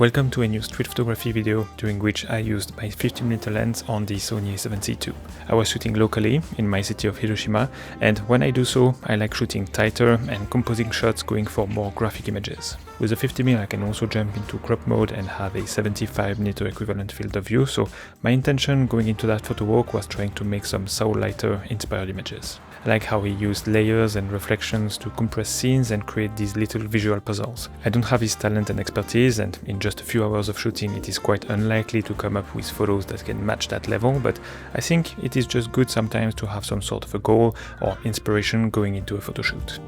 Welcome to a new street photography video during which I used my 50mm lens on the Sony a7C II. I was shooting locally in my city of Hiroshima, and when I do so, I like shooting tighter and composing shots going for more graphic images. With the 50mm I can also jump into crop mode and have a 75mm equivalent field of view, so my intention going into that photo walk was trying to make some soul lighter inspired images. I like how he used layers and reflections to compress scenes and create these little visual puzzles. I don't have his talent and expertise, and in just a few hours of shooting it is quite unlikely to come up with photos that can match that level, but I think it is just good sometimes to have some sort of a goal or inspiration going into a photo shoot.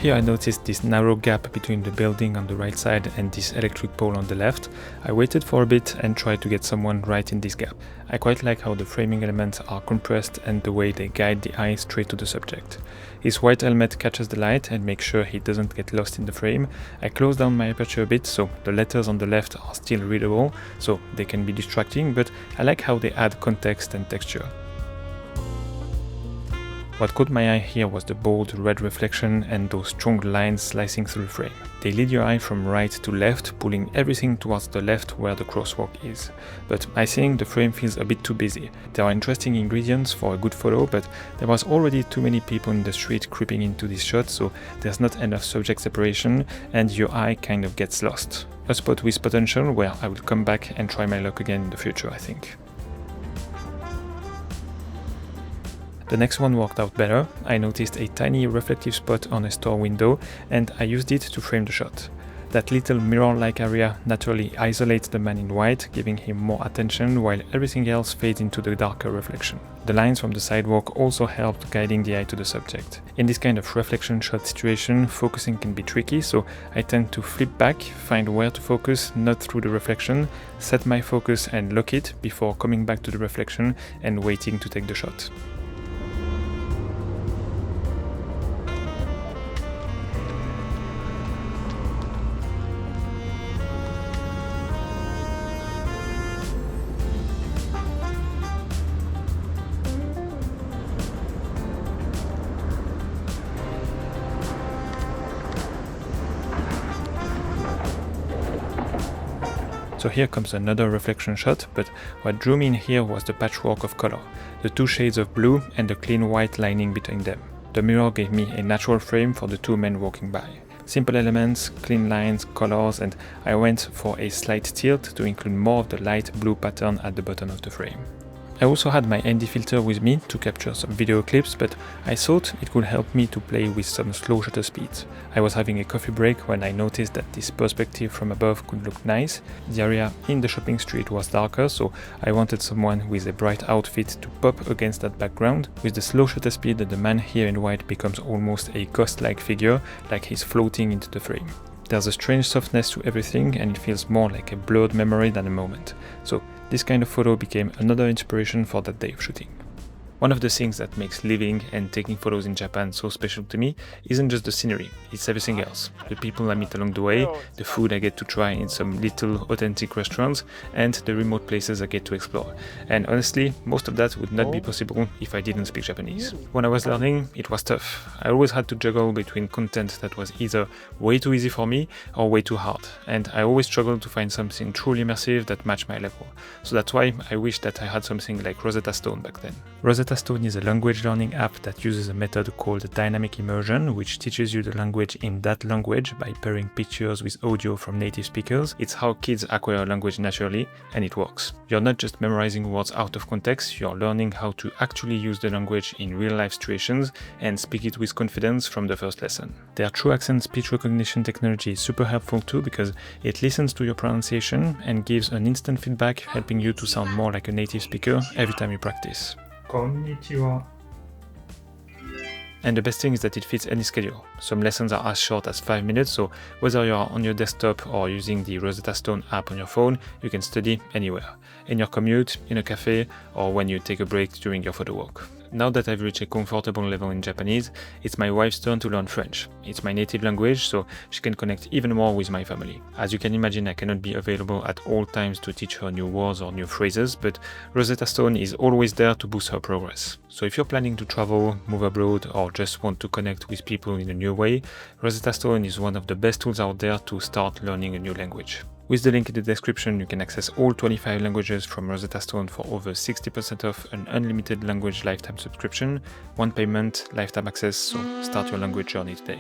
Here I noticed this narrow gap between the building on the right side and this electric pole on the left. I waited for a bit and tried to get someone right in this gap. I quite like how the framing elements are compressed and the way they guide the eye straight to the subject. His white helmet catches the light and makes sure he doesn't get lost in the frame. I close down my aperture a bit so the letters on the left are still readable, so they can be distracting, but I like how they add context and texture. What caught my eye here was the bold red reflection and those strong lines slicing through the frame. They lead your eye from right to left, pulling everything towards the left where the crosswalk is. But I think the frame feels a bit too busy. There are interesting ingredients for a good photo, but there was already too many people in the street creeping into this shot, so there's not enough subject separation and your eye kind of gets lost. A spot with potential where I will come back and try my luck again in the future, I think. The next one worked out better. I noticed a tiny reflective spot on a store window and I used it to frame the shot. That little mirror-like area naturally isolates the man in white, giving him more attention while everything else fades into the darker reflection. The lines from the sidewalk also helped guiding the eye to the subject. In this kind of reflection shot situation, focusing can be tricky, so I tend to flip back, find where to focus, not through the reflection, set my focus and lock it before coming back to the reflection and waiting to take the shot. So here comes another reflection shot, but what drew me in here was the patchwork of color, the two shades of blue and the clean white lining between them. The mirror gave me a natural frame for the two men walking by. Simple elements, clean lines, colors, and I went for a slight tilt to include more of the light blue pattern at the bottom of the frame. I also had my ND filter with me to capture some video clips, but I thought it could help me to play with some slow shutter speeds. I was having a coffee break when I noticed that this perspective from above could look nice. The area in the shopping street was darker, so I wanted someone with a bright outfit to pop against that background. With the slow shutter speed, the man here in white becomes almost a ghost-like figure, like he's floating into the frame. There's a strange softness to everything and it feels more like a blurred memory than a moment. So this kind of photo became another inspiration for that day of shooting. One of the things that makes living and taking photos in Japan so special to me isn't just the scenery, it's everything else. The people I meet along the way, the food I get to try in some little authentic restaurants, and the remote places I get to explore. And honestly, most of that would not be possible if I didn't speak Japanese. When I was learning, it was tough. I always had to juggle between content that was either way too easy for me or way too hard, and I always struggled to find something truly immersive that matched my level. So that's why I wish that I had something like Rosetta Stone back then. Rosetta Stone is a language learning app that uses a method called dynamic immersion, which teaches you the language in that language by pairing pictures with audio from native speakers. It's how kids acquire language naturally, and it works. You're not just memorizing words out of context, you're learning how to actually use the language in real-life situations and speak it with confidence from the first lesson. Their true accent speech recognition technology is super helpful too because it listens to your pronunciation and gives an instant feedback, helping you to sound more like a native speaker every time you practice. こんにちは。And the best thing is that it fits any schedule. Some lessons are as short as 5 minutes, so whether you are on your desktop or using the Rosetta Stone app on your phone, you can study anywhere. In your commute, in a cafe, or when you take a break during your photo walk. Now that I've reached a comfortable level in Japanese, it's my wife's turn to learn French. It's my native language, so she can connect even more with my family. As you can imagine, I cannot be available at all times to teach her new words or new phrases, but Rosetta Stone is always there to boost her progress. So if you're planning to travel, move abroad, or just want to connect with people in a new way, Rosetta Stone is one of the best tools out there to start learning a new language. With the link in the description, you can access all 25 languages from Rosetta Stone for over 60% off an unlimited language lifetime subscription, one payment, lifetime access, so start your language journey today.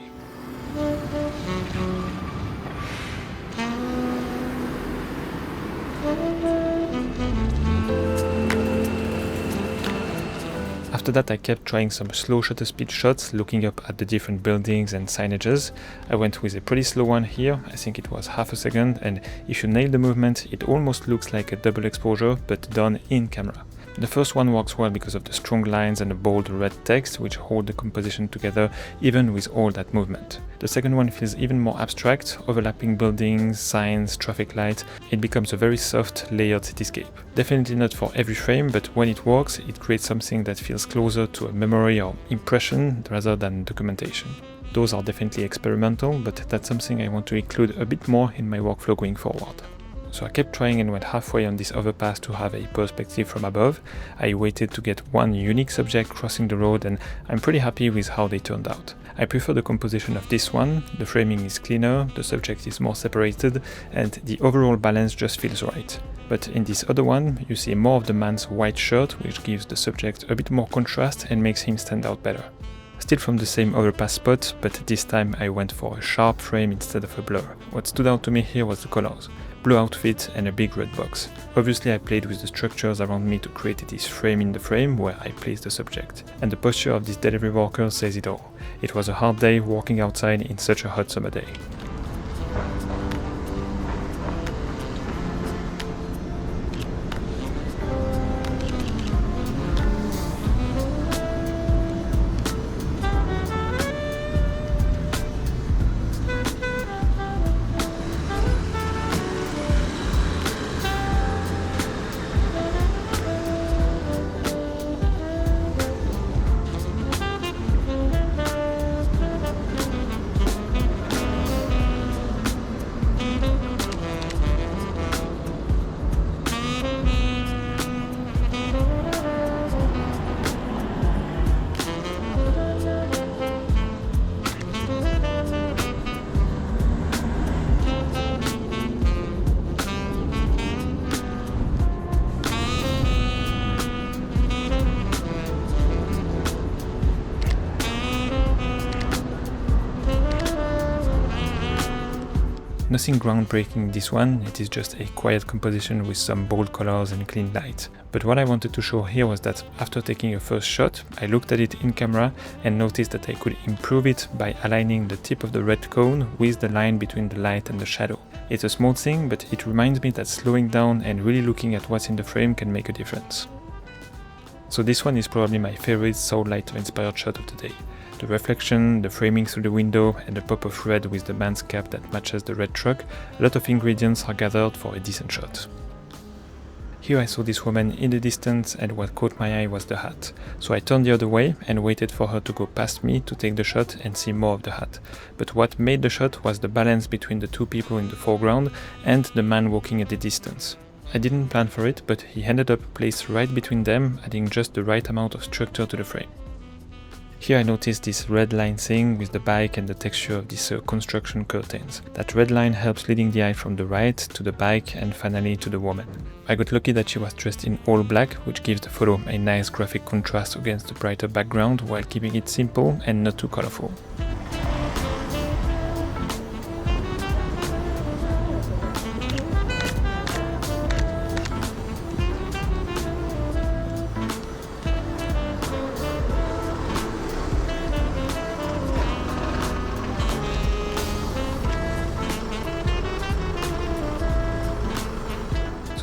After that, I kept trying some slow shutter speed shots, looking up at the different buildings and signages. I went with a pretty slow one here, I think it was half a second, and if you nail the movement, it almost looks like a double exposure, but done in camera. The first one works well because of the strong lines and the bold red text, which hold the composition together even with all that movement. The second one feels even more abstract, overlapping buildings, signs, traffic lights. It becomes a very soft, layered cityscape. Definitely not for every frame, but when it works, it creates something that feels closer to a memory or impression rather than documentation. Those are definitely experimental, but that's something I want to include a bit more in my workflow going forward. So I kept trying and went halfway on this overpass to have a perspective from above. I waited to get one unique subject crossing the road, and I'm pretty happy with how they turned out. I prefer the composition of this one, the framing is cleaner, the subject is more separated, and the overall balance just feels right. But in this other one, you see more of the man's white shirt, which gives the subject a bit more contrast and makes him stand out better. Still from the same overpass spot, but this time I went for a sharp frame instead of a blur. What stood out to me here was the colors. Blue outfit and a big red box. Obviously I played with the structures around me to create this frame in the frame where I placed the subject. And the posture of this delivery worker says it all. It was a hard day walking outside in such a hot summer day. Nothing groundbreaking in this one, it is just a quiet composition with some bold colors and clean light. But what I wanted to show here was that after taking a first shot, I looked at it in camera and noticed that I could improve it by aligning the tip of the red cone with the line between the light and the shadow. It's a small thing, but it reminds me that slowing down and really looking at what's in the frame can make a difference. So this one is probably my favorite Soul Lighter inspired shot of the day. The reflection, the framing through the window, and the pop of red with the man's cap that matches the red truck, a lot of ingredients are gathered for a decent shot. Here I saw this woman in the distance, and what caught my eye was the hat. So I turned the other way and waited for her to go past me to take the shot and see more of the hat. But what made the shot was the balance between the two people in the foreground and the man walking at a distance. I didn't plan for it, but he ended up placed right between them, adding just the right amount of structure to the frame. Here I noticed this red line thing with the bike and the texture of these construction curtains. That red line helps leading the eye from the right to the bike and finally to the woman. I got lucky that she was dressed in all black, which gives the photo a nice graphic contrast against the brighter background while keeping it simple and not too colorful.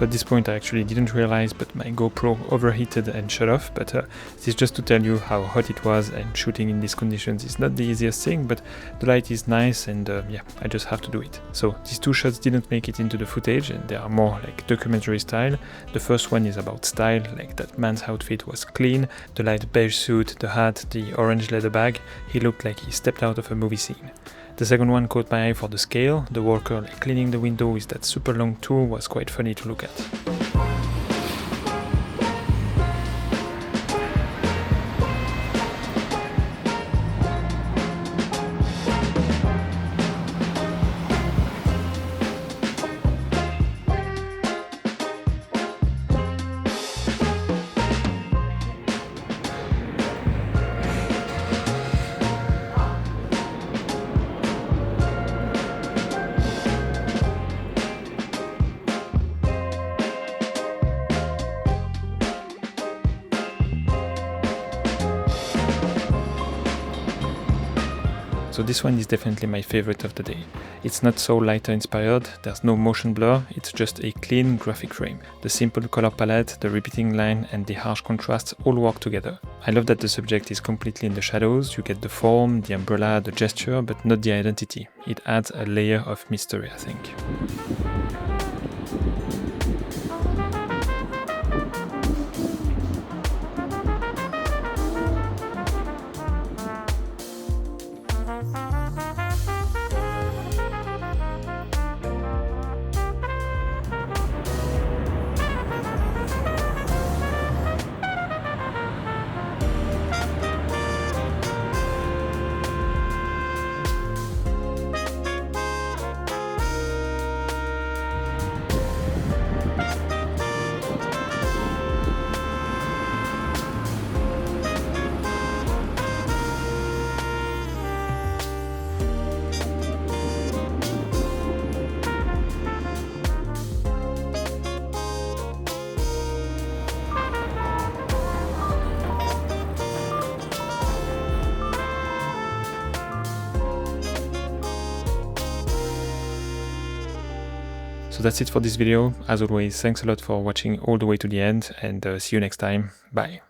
So at this point I actually didn't realize, but my GoPro overheated and shut off, but this is just to tell you how hot it was, and shooting in these conditions is not the easiest thing, but the light is nice, and yeah, I just have to do it. So these two shots didn't make it into the footage, and they are more like documentary style. The first one is about style, like that man's outfit was clean, the light beige suit, the hat, the orange leather bag, he looked like he stepped out of a movie scene. The second one caught my eye for the scale. The worker like cleaning the window with that super long tool was quite funny to look at. So this one is definitely my favorite of the day. It's not so lighter inspired, there's no motion blur, it's just a clean graphic frame. The simple color palette, the repeating line and the harsh contrasts all work together. I love that the subject is completely in the shadows, you get the form, the umbrella, the gesture, but not the identity. It adds a layer of mystery, I think. So that's it for this video. As always, thanks a lot for watching all the way to the end, and see you next time. Bye.